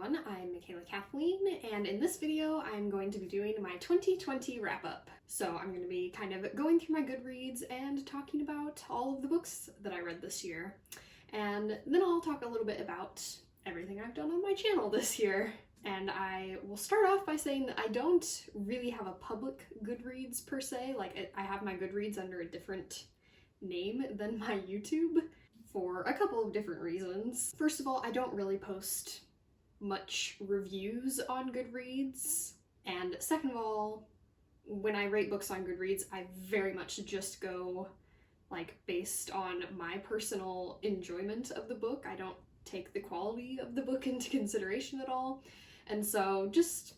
everyone, I'm Michaela Kathleen, and in this video I'm going to be doing my 2020 wrap-up. So I'm going to be kind of going through my Goodreads and talking about all of the books that I read this year. And then I'll talk a little bit about everything I've done on my channel this year. And I will start off by saying that I don't really have a public Goodreads per se. Like, I have my Goodreads under a different name than my YouTube for a couple of different reasons. First of all, I don't really post much reviews on Goodreads. And second of all, when I rate books on Goodreads, I very much just go like based on my personal enjoyment of the book. I don't take the quality of the book into consideration at all. And so just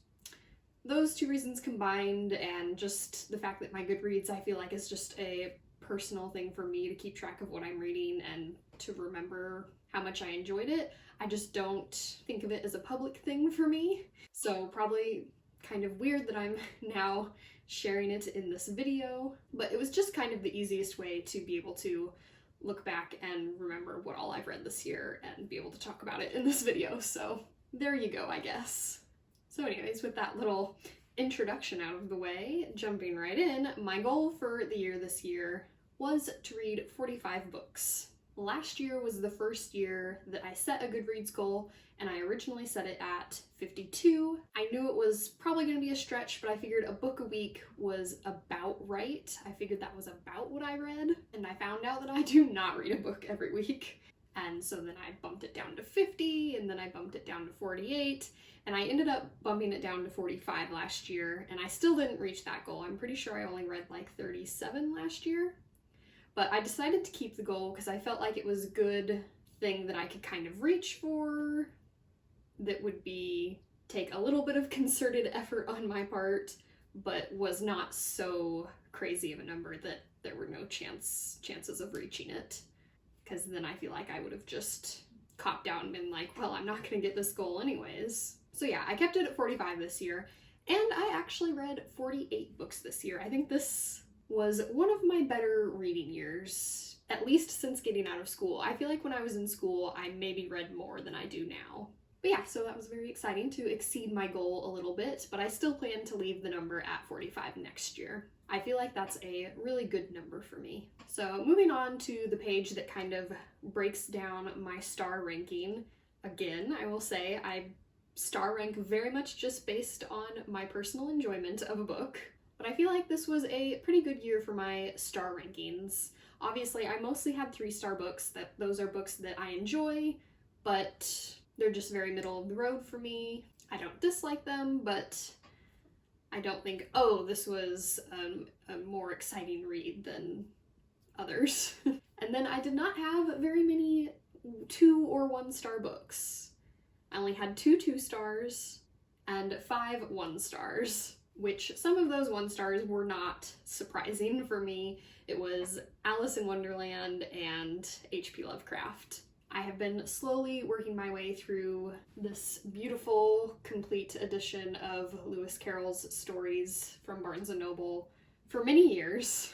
those two reasons combined, and just the fact that my Goodreads I feel like is just a personal thing for me to keep track of what I'm reading and to remember how much I enjoyed it. I just don't think of it as a public thing for me. So probably kind of weird that I'm now sharing it in this video, but it was just kind of the easiest way to be able to look back and remember what all I've read this year and be able to talk about it in this video. So there you go, I guess. So anyways, with that little introduction out of the way, jumping right in, my goal for the year this year was to read 45 books. Last year was the first year that I set a Goodreads goal, and I originally set it at 52. I knew it was probably going to be a stretch, but I figured a book a week was about right. I figured that was about what I read, and I found out that I do not read a book every week. And so then I bumped it down to 50, and then I bumped it down to 48, and I ended up bumping it down to 45 last year, and I still didn't reach that goal. I'm pretty sure I only read like 37 last year. But I decided to keep the goal because I felt like it was a good thing that I could kind of reach for, that would take a little bit of concerted effort on my part, but was not so crazy of a number that there were no chances of reaching it. Because then I feel like I would have just copped out and been like, well, I'm not going to get this goal anyways. So yeah, I kept it at 45 this year, and I actually read 48 books this year. I think this was one of my better reading years, at least since getting out of school. I feel like when I was in school, I maybe read more than I do now. But yeah, so that was very exciting to exceed my goal a little bit, but I still plan to leave the number at 45 next year. I feel like that's a really good number for me. So moving on to the page that kind of breaks down my star ranking. Again, I will say I star rank very much just based on my personal enjoyment of a book. But I feel like this was a pretty good year for my star rankings. Obviously, I mostly had 3-star books. Those are books that I enjoy, but they're just very middle of the road for me. I don't dislike them, but I don't think, oh, this was a more exciting read than others. And then I did not have very many 2 or 1-star books. I only had 2 2-stars and 5 1-stars. Which some of those 1-stars were not surprising for me. It was Alice in Wonderland and H.P. Lovecraft. I have been slowly working my way through this beautiful, complete edition of Lewis Carroll's stories from Barnes & Noble for many years.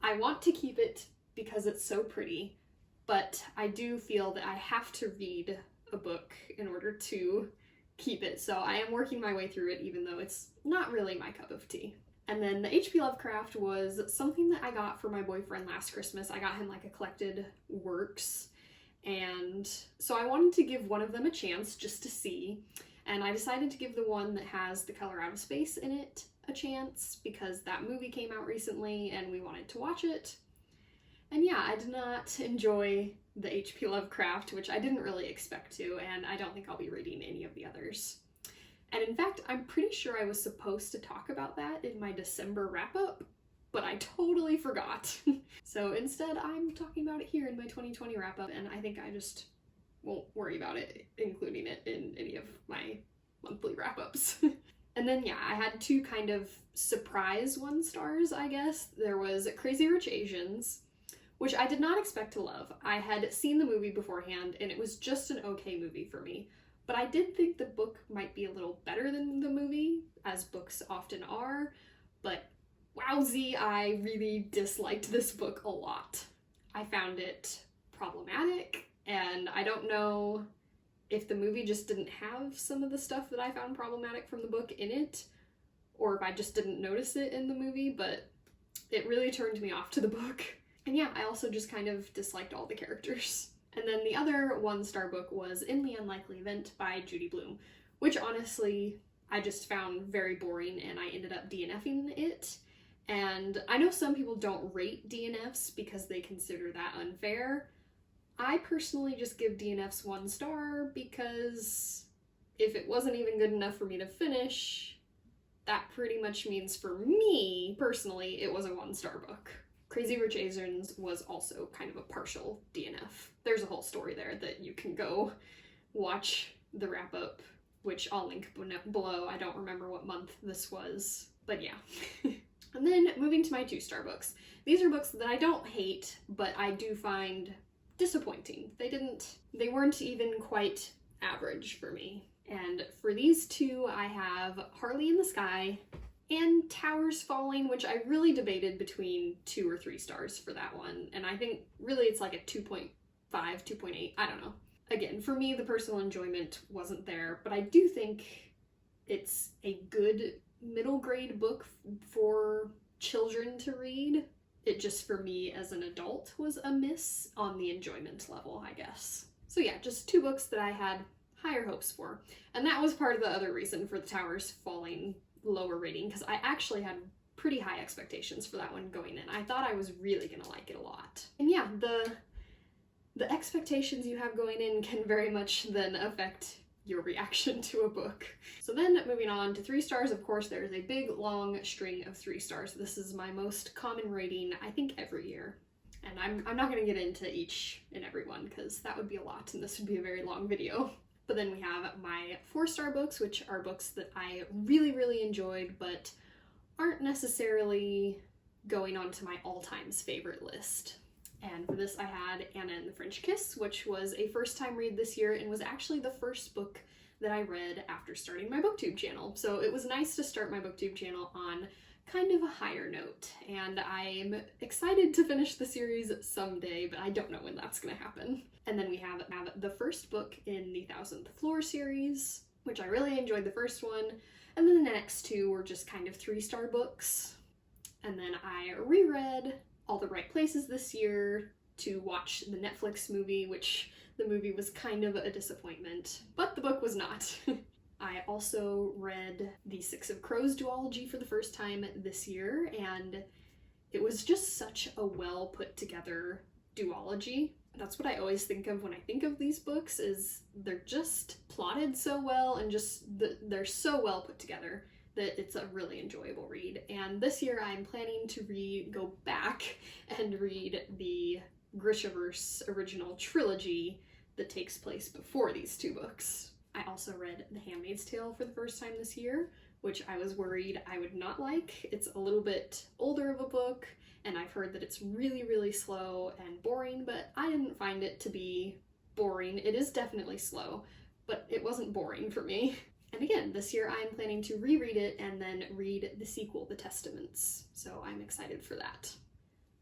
I want to keep it because it's so pretty, but I do feel that I have to read a book in order to keep it, so I am working my way through it even though it's not really my cup of tea. And then the H.P. Lovecraft was something that I got for my boyfriend last Christmas. I got him like a collected works, and so I wanted to give one of them a chance just to see, and I decided to give the one that has The Color Out of Space in it a chance because that movie came out recently and we wanted to watch it. And yeah, I did not enjoy the H.P. Lovecraft, which I didn't really expect to, and I don't think I'll be reading any of the others. And in fact, I'm pretty sure I was supposed to talk about that in my December wrap-up, but I totally forgot. So instead, I'm talking about it here in my 2020 wrap-up, and I think I just won't worry about it, including it in any of my monthly wrap-ups. And then yeah, I had 2 kind of surprise 1-stars, I guess. There was Crazy Rich Asians, which I did not expect to love. I had seen the movie beforehand, and it was just an okay movie for me. But I did think the book might be a little better than the movie, as books often are, but wowsy, I really disliked this book a lot. I found it problematic, and I don't know if the movie just didn't have some of the stuff that I found problematic from the book in it, or if I just didn't notice it in the movie, but it really turned me off to the book. And yeah, I also just kind of disliked all the characters. And then the other 1-star book was In the Unlikely Event by Judy Blume, which honestly I just found very boring and I ended up DNFing it. And I know some people don't rate DNFs because they consider that unfair. I personally just give DNFs 1 star because if it wasn't even good enough for me to finish, that pretty much means for me, personally, it was a 1-star book. Crazy Rich Asians was also kind of a partial DNF. There's a whole story there that you can go watch the wrap-up, which I'll link below. I don't remember what month this was, but yeah. And then moving to my 2-star books. These are books that I don't hate, but I do find disappointing. They weren't even quite average for me. And for these 2, I have Harley in the Sky and Towers Falling, which I really debated between 2 or 3 stars for that one. And I think really it's like a 2.5, 2.8, I don't know. Again, for me, the personal enjoyment wasn't there, but I do think it's a good middle grade book for children to read. It just, for me as an adult, was a miss on the enjoyment level, I guess. So yeah, just 2 books that I had higher hopes for. And that was part of the other reason for the Towers Falling lower rating, because I actually had pretty high expectations for that one going in. I thought I was really gonna like it a lot. And yeah, the expectations you have going in can very much then affect your reaction to a book. So then moving on to 3 stars, of course, there's a big long string of 3 stars. This is my most common rating, I think, every year. And I'm not gonna get into each and every one because that would be a lot and this would be a very long video. But then we have my 4-star books, which are books that I really, really enjoyed, but aren't necessarily going onto my all-times favorite list. And for this I had Anna and the French Kiss, which was a first-time read this year and was actually the first book that I read after starting my BookTube channel. So it was nice to start my BookTube channel on kind of a higher note, and I'm excited to finish the series someday, but I don't know when that's gonna happen. And then we have the first book in the 1000th Floor series, which I really enjoyed the first one, and then the next 2 were just kind of 3-star books. And then I reread All the Right Places this year to watch the Netflix movie, which the movie was kind of a disappointment, but the book was not. I also read the Six of Crows duology for the first time this year, and it was just such a well put together duology. That's what I always think of when I think of these books, is they're just plotted so well and just they're so well put together that it's a really enjoyable read. And this year I'm planning to go back and read the Grishaverse original trilogy that takes place before these 2 books. I also read The Handmaid's Tale for the first time this year, which I was worried I would not like. It's a little bit older of a book, and I've heard that it's really, really slow and boring, but I didn't find it to be boring. It is definitely slow, but it wasn't boring for me. And again, this year I'm planning to reread it and then read the sequel, The Testaments, so I'm excited for that.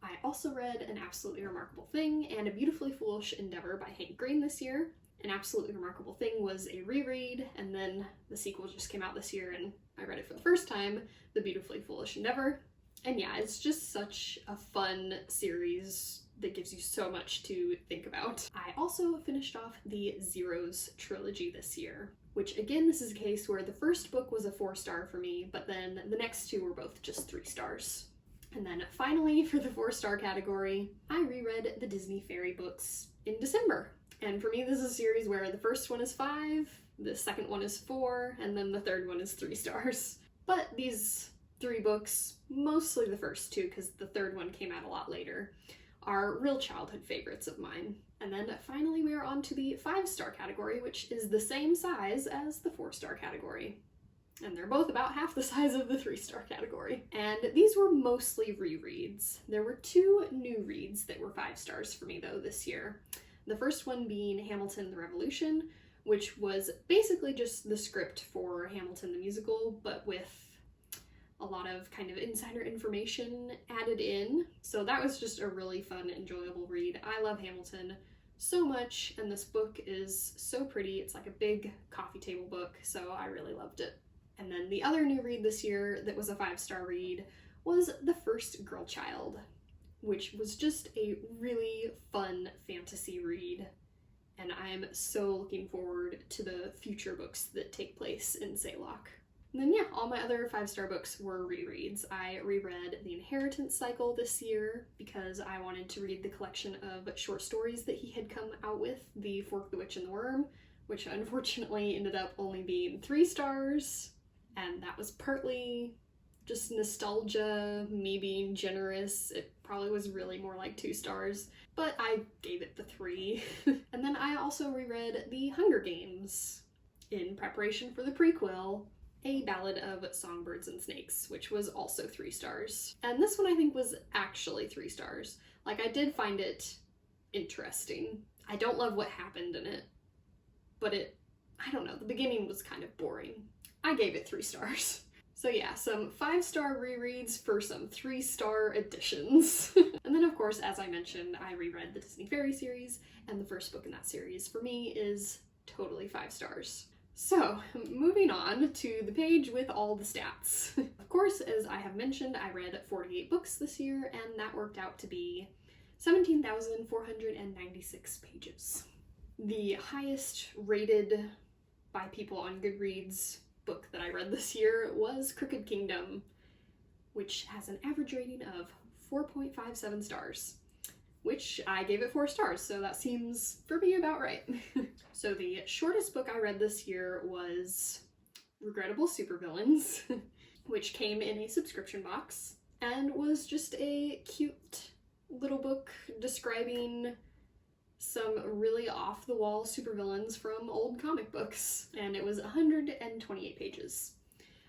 I also read An Absolutely Remarkable Thing and A Beautifully Foolish Endeavor by Hank Green this year. An Absolutely Remarkable Thing was a reread, and then the sequel just came out this year and I read it for the first time, The Beautifully Foolish Endeavor. And yeah, it's just such a fun series that gives you so much to think about. I also finished off the Zeros trilogy this year, which again, this is a case where the first book was a 4-star for me, but then the next 2 were both just 3 stars. And then finally, for the 4-star category, I reread the Disney Fairy books in December. And for me, this is a series where the first one is 5, the second one is 4, and then the third one is 3 stars. But these 3 books, mostly the first 2, because the third one came out a lot later, are real childhood favorites of mine. And then finally we are on to the 5-star category, which is the same size as the 4-star category. And they're both about half the size of the 3-star category. And these were mostly rereads. There were 2 new reads that were 5 stars for me though this year. The first one being Hamilton the Revolution, which was basically just the script for Hamilton the Musical, but with a lot of kind of insider information added in. So that was just a really fun, enjoyable read. I love Hamilton. so much, and this book is so pretty. It's like a big coffee table book, so I really loved it. And then the other new read this year that was a 5-star read was The First Girl Child, which was just a really fun fantasy read. And I'm so looking forward to the future books that take place in Saylock. And then yeah, all my other 5-star books were rereads. I reread The Inheritance Cycle this year because I wanted to read the collection of short stories that he had come out with, The Fork, the Witch, and the Worm, which unfortunately ended up only being 3 stars. And that was partly just nostalgia, me being generous. It probably was really more like 2 stars, but I gave it the 3. And then I also reread The Hunger Games in preparation for the prequel, A Ballad of Songbirds and Snakes, which was also 3 stars. And this one I think was actually 3 stars. Like, I did find it interesting. I don't love what happened in it, but I don't know, the beginning was kind of boring. I gave it 3 stars. So yeah, some 5-star rereads for some 3-star additions. And then of course, as I mentioned, I reread the Disney Fairy series, and the first book in that series for me is totally 5 stars. So, moving on to the page with all the stats. Of course, as I have mentioned, I read 48 books this year, and that worked out to be 17,496 pages. The highest rated by people on Goodreads book that I read this year was Crooked Kingdom, which has an average rating of 4.57 stars, which I gave it 4 stars, so that seems for me about right. So the shortest book I read this year was Regrettable Supervillains, which came in a subscription box and was just a cute little book describing some really off-the-wall supervillains from old comic books, and it was 128 pages.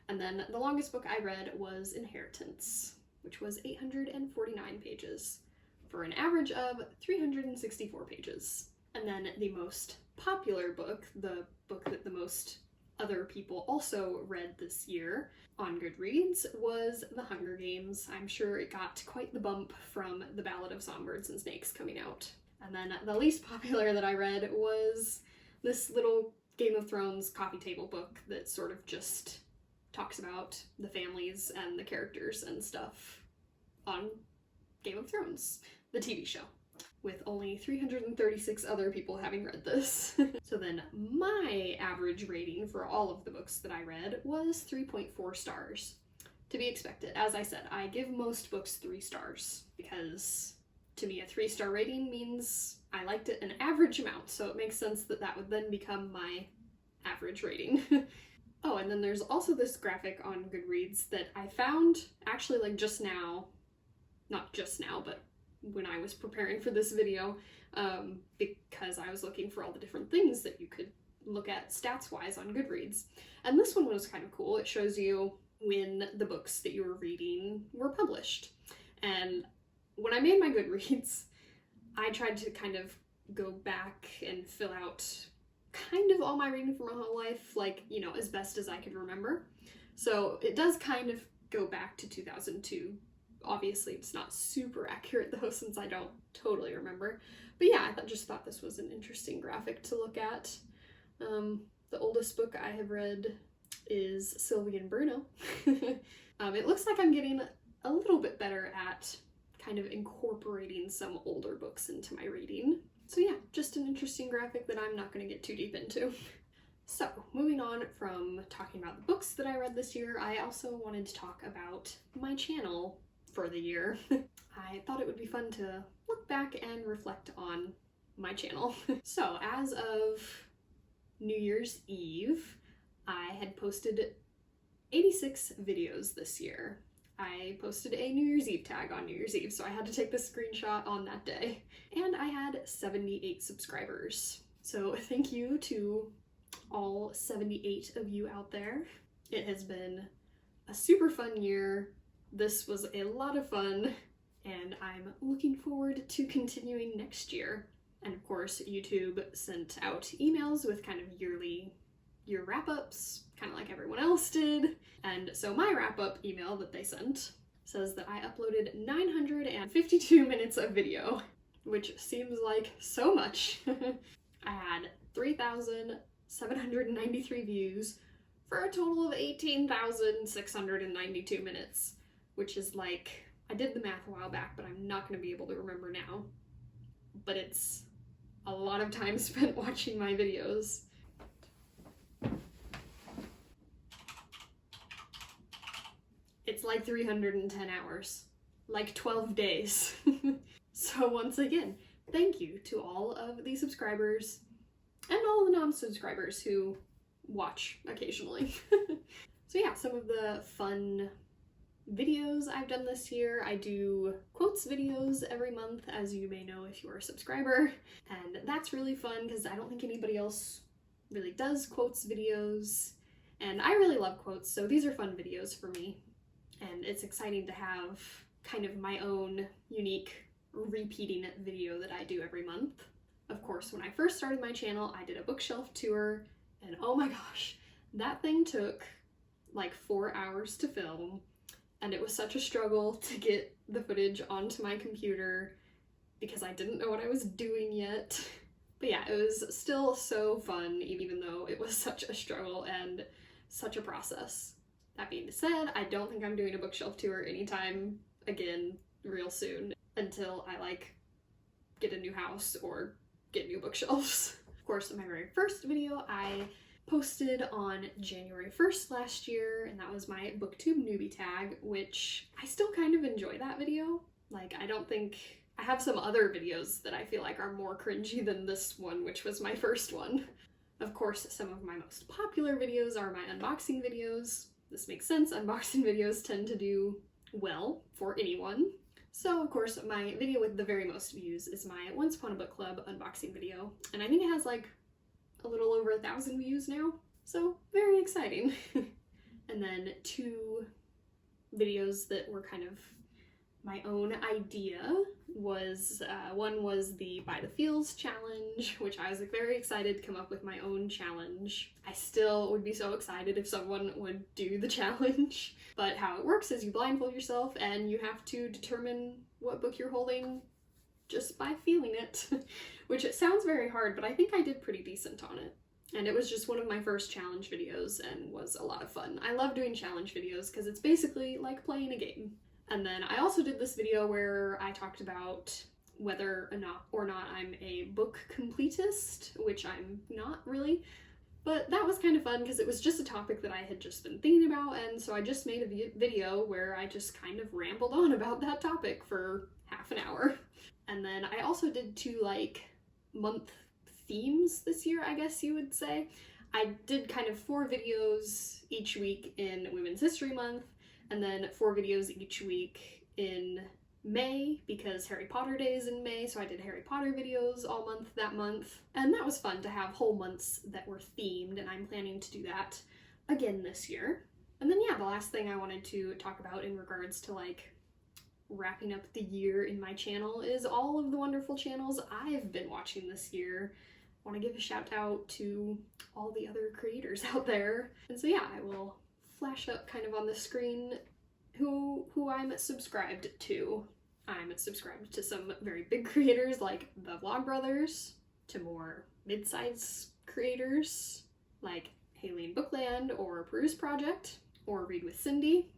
And then the longest book I read was Inheritance, which was 849 pages, for an average of 364 pages. And then the most popular book, the book that the most other people also read this year on Goodreads, was The Hunger Games. I'm sure it got quite the bump from The Ballad of Songbirds and Snakes coming out. And then the least popular that I read was this little Game of Thrones coffee table book that sort of just talks about the families and the characters and stuff on Game of Thrones, the TV show, with only 336 other people having read this. So then my average rating for all of the books that I read was 3.4 stars. To be expected. As I said, I give most books 3 stars because to me, a 3-star rating means I liked it an average amount, so it makes sense that that would then become my average rating. Oh, and then there's also this graphic on Goodreads that I found actually like just now, not just now, but when I was preparing for this video, because I was looking for all the different things that you could look at stats-wise on Goodreads. And this one was kind of cool. It shows you when the books that you were reading were published. And when I made my Goodreads, I tried to kind of go back and fill out kind of all my reading from my whole life, like, you know, as best as I could remember. So it does kind of go back to 2002. Obviously, it's not super accurate though, since I don't totally remember. But yeah, I just thought this was an interesting graphic to look at. The oldest book I have read is Sylvie and Bruno. It looks like I'm getting a little bit better at kind of incorporating some older books into my reading. So yeah, just an interesting graphic that I'm not going to get too deep into. So, moving on from talking about the books that I read this year, I also wanted to talk about my channel for the year. I thought it would be fun to look back and reflect on my channel. So, as of New Year's Eve, I had posted 86 videos this year. I posted a New Year's Eve tag on New Year's Eve, so I had to take the screenshot on that day. And I had 78 subscribers. So thank you to all 78 of you out there. It has been a super fun year. This was a lot of fun, and I'm looking forward to continuing next year. And of course, YouTube sent out emails with kind of year wrap-ups, kind of like everyone else did. And so my wrap-up email that they sent says that I uploaded 952 minutes of video, which seems like so much. I had 3,793 views for a total of 18,692 minutes, which is like, I did the math a while back, but I'm not going to be able to remember now. But it's a lot of time spent watching my videos. It's like 310 hours, like 12 days. So once again, thank you to all of the subscribers and all the non-subscribers who watch occasionally. So yeah, some of the fun videos I've done this year. I do quotes videos every month, as you may know if you're a subscriber, and that's really fun because I don't think anybody else really does quotes videos, and I really love quotes, so these are fun videos for me, and it's exciting to have kind of my own unique repeating video that I do every month. Of course, when I first started my channel, I did a bookshelf tour, and oh my gosh, that thing took like 4 hours to film, and it was such a struggle to get the footage onto my computer because I didn't know what I was doing yet. But yeah, it was still so fun, even though it was such a struggle and such a process. That being said, I don't think I'm doing a bookshelf tour anytime again real soon until I like get a new house or get new bookshelves. Of course, my very first video I posted on January 1st last year, and that was my booktube newbie tag, which I still kind of enjoy that video. Like, I don't think I have some other videos that I feel like are more cringy than this one, which was my first one. Of course, some of my most popular videos are my unboxing videos. This makes sense, unboxing videos tend to do well for anyone. So of course, my video with the very most views is my Once Upon a Book Club unboxing video, and I think it has like a little over 1,000 views now, so very exciting. And then 2 videos that were kind of my own idea was, one was the By the Feels challenge, which I was like very excited to come up with my own challenge. I still would be so excited if someone would do the challenge. But how it works is you blindfold yourself and you have to determine what book you're holding just by feeling it, which it sounds very hard, but I think I did pretty decent on it. And it was just one of my first challenge videos and was a lot of fun. I love doing challenge videos because it's basically like playing a game. And then I also did this video where I talked about whether or not I'm a book completist, which I'm not really, but that was kind of fun because it was just a topic that I had just been thinking about, and so I just made a video where I just kind of rambled on about that topic for half an hour. And then I also did 2 like month themes this year, I guess you would say. I did kind of 4 videos each week in Women's History Month, and then 4 videos each week in May, because Harry Potter Day is in May, so I did Harry Potter videos all month that month. And that was fun to have whole months that were themed, and I'm planning to do that again this year. And then yeah, the last thing I wanted to talk about in regards to like wrapping up the year in my channel is all of the wonderful channels I've been watching this year. I want to give a shout out to all the other creators out there. And so yeah, I will flash up kind of on the screen who I'm subscribed to. I'm subscribed to some very big creators like the Vlogbrothers, to more mid-size creators like Haley and Bookland or Peruse Project or Read with Cindy,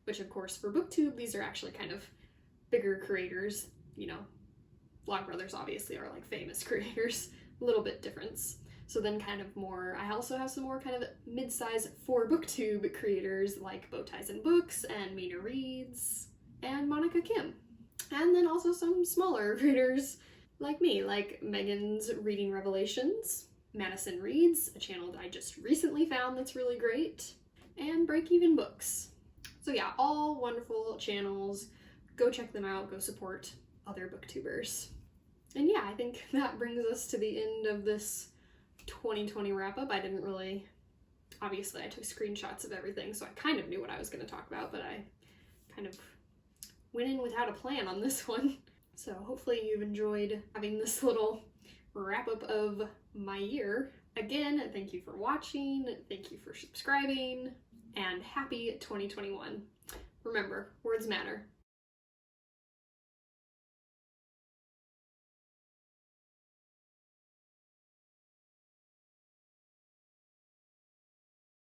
which of course for BookTube these are actually kind of bigger creators. You know, Vlogbrothers obviously are like famous creators, a little bit difference. So then kind of more, I also have some more kind of mid-size for BookTube creators like Bowties and Books and Mina Reads and Monica Kim. And then also some smaller creators like me, like Megan's Reading Revelations, Madison Reads, a channel that I just recently found that's really great, and Break Even Books. So yeah, all wonderful channels. Go check them out, go support other booktubers. And yeah, I think that brings us to the end of this 2020 wrap-up. I didn't really, obviously I took screenshots of everything, so I kind of knew what I was going to talk about, but I kind of went in without a plan on this one. So hopefully you've enjoyed having this little wrap-up of my year. Again, thank you for watching, thank you for subscribing, and happy 2021. Remember, words matter.